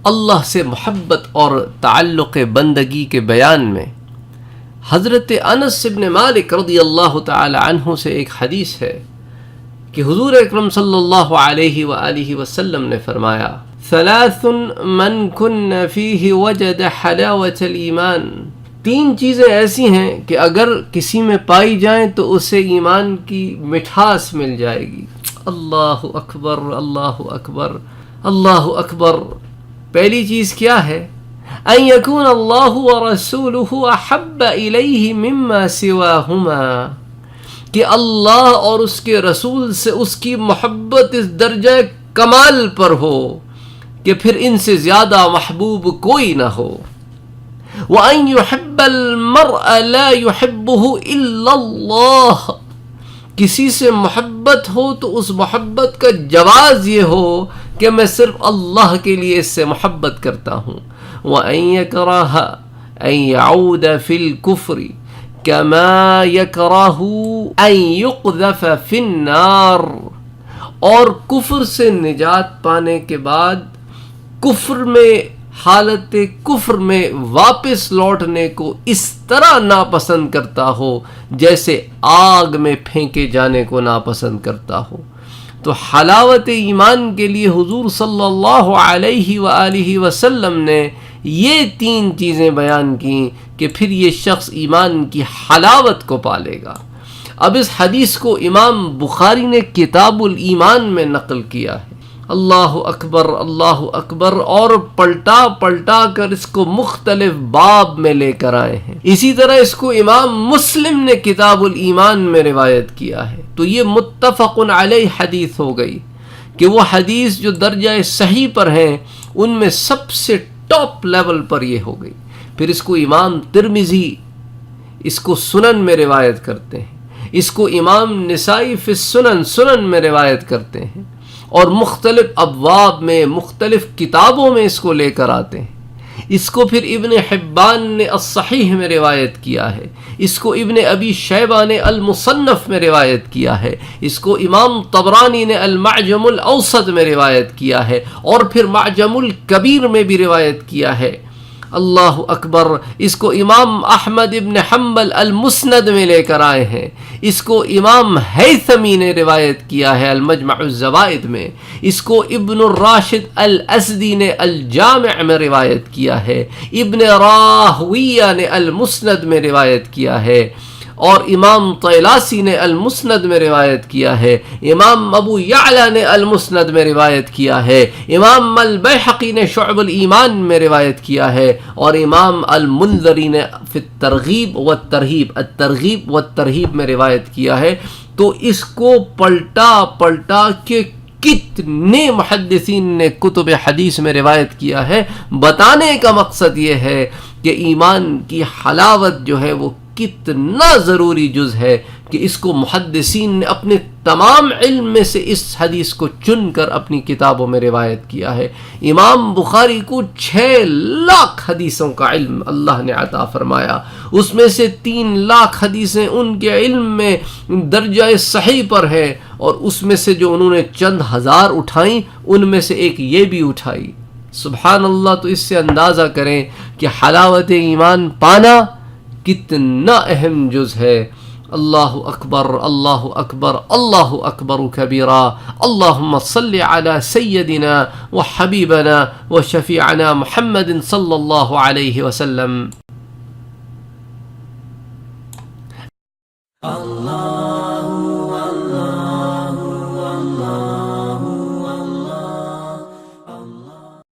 اللہ سے محبت اور تعلق بندگی کے بیان میں حضرت انس بن مالک رضی اللہ تعالی عنہ سے ایک حدیث ہے کہ حضور اکرم صلی اللہ علیہ وآلہ وسلم نے فرمایا ثلاث من کن فیہ وجد حلاوۃ الایمان، تین چیزیں ایسی ہیں کہ اگر کسی میں پائی جائیں تو اسے ایمان کی مٹھاس مل جائے گی۔ اللہ اکبر، اللہ اکبر، اللہ اکبر۔ پہلی چیز کیا ہے؟ ان یکون اللہ ورسولہ احب الیہ مما سواہما، کہ اللہ اور اس کے رسول سے اس کی محبت اس درجہ کمال پر ہو کہ پھر ان سے زیادہ محبوب کوئی نہ ہو۔ وَأَن يُحِبَّ الْمَرْءَ لَا يُحِبُّهُ إِلَّا اللَّهُ، کسی سے محبت ہو تو اس محبت کا جواز یہ ہو کہ میں صرف اللہ کے لیے اس سے محبت کرتا ہوں۔ وَأَن يَكْرَهَ أَن يَعُودَ فِي الْكُفْرِ كَمَا يَكْرَهُ أَن يُقْذَفَ فِي النَّارِ، اور کفر سے نجات پانے کے بعد کفر میں، حالت کفر میں واپس لوٹنے کو اس طرح ناپسند کرتا ہو جیسے آگ میں پھینکے جانے کو ناپسند کرتا ہو۔ تو حلاوت ایمان کے لیے حضور صلی اللہ علیہ وآلہ وسلم نے یہ تین چیزیں بیان کی کہ پھر یہ شخص ایمان کی حلاوت کو پالے گا۔ اب اس حدیث کو امام بخاری نے کتاب الایمان میں نقل کیا ہے۔ اللہ اکبر، اللہ اکبر، اور پلٹا پلٹا کر اس کو مختلف باب میں لے کر آئے ہیں۔ اسی طرح اس کو امام مسلم نے کتاب الایمان میں روایت کیا ہے۔ تو یہ متفق علیہ حدیث ہو گئی کہ وہ حدیث جو درجہ صحیح پر ہیں ان میں سب سے ٹاپ لیول پر یہ ہو گئی۔ پھر اس کو امام ترمذی اس کو سنن میں روایت کرتے ہیں، اس کو امام نسائی فی سنن میں روایت کرتے ہیں، اور مختلف ابواب میں، مختلف کتابوں میں اس کو لے کر آتے ہیں۔ اس کو پھر ابن حبان نے الصحیح میں روایت کیا ہے، اس کو ابن ابی شیبہ نے المصنف میں روایت کیا ہے، اس کو امام طبرانی نے المعجم الاوسط میں روایت کیا ہے، اور پھر معجم الکبیر میں بھی روایت کیا ہے۔ اللہ اکبر۔ اس کو امام احمد ابن حنبل المسند میں لے کر آئے ہیں، اس کو امام ہیثمی نے روایت کیا ہے المجمع الزوائد میں، اس کو ابن الراشد الازدی نے الجامع میں روایت کیا ہے، ابن راہویہ نے المسند میں روایت کیا ہے، اور امام طیلاسی نے المسند میں روایت کیا ہے، امام ابو یعلا نے المسند میں روایت کیا ہے، امام البیہقی نے شعب الایمان میں روایت کیا ہے، اور امام المنذری نے فی الترغیب والترہیب میں روایت کیا ہے۔ تو اس کو پلٹا پلٹا کے کتنے محدثین نے کتب حدیث میں روایت کیا ہے۔ بتانے کا مقصد یہ ہے کہ ایمان کی حلاوت جو ہے وہ کتنا ضروری جز ہے کہ اس کو محدثین نے اپنے تمام علم میں سے اس حدیث کو چن کر اپنی کتابوں میں روایت کیا ہے۔ امام بخاری کو 6 لاکھ حدیثوں کا علم اللہ نے عطا فرمایا، اس میں سے 3 لاکھ حدیثیں ان کے علم میں درجہ صحیح پر ہے، اور اس میں سے جو انہوں نے چند ہزار اٹھائیں ان میں سے ایک یہ بھی اٹھائی۔ سبحان اللہ۔ تو اس سے اندازہ کریں کہ حلاوت ایمان پانا کتنا اہم جز ہے۔ اللہ اکبر، اللہ اکبر، اللہ اکبر کبیرا۔ اللہم صلی علی سیدنا و حبیبنا و شفیعنا محمد صلی اللہ علیہ وسلم۔ اللہ